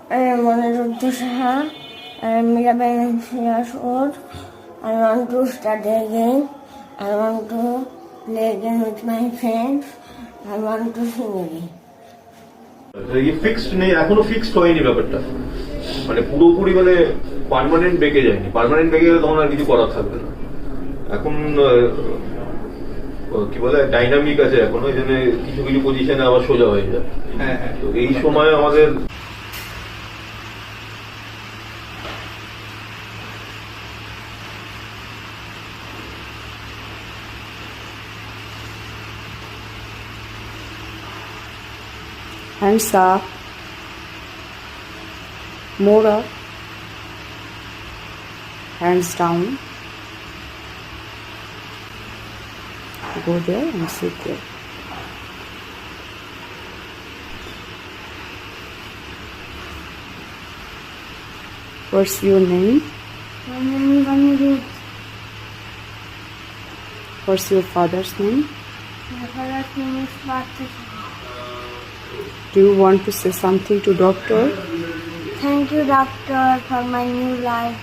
I am Aniruddha Saha. I am 11 years old. I want to study again. I want to play again with my friends. I want to sing again. Fixed নেই, এখনো fixed হয়নি ব্যাপারটা, মানে পুরোপুরি মানে permanent বেঁকে যায়নি। Permanent বেঁকে গেলে তখন আর কিছু করার থাকবে না। এখন কি বলে ডাইনামিক আছে এখন, ওই জন্য কিছু কিছু পজিশনে আবার সোজা হয়ে যায়। তো এই সময় আমাদের hands up, more up, hands down, go there and sit there. What's your name? My name is Aniruddha. What's your father's name? My father's name is Partha. Do you want to say something to doctor? Thank you, doctor, for my new life.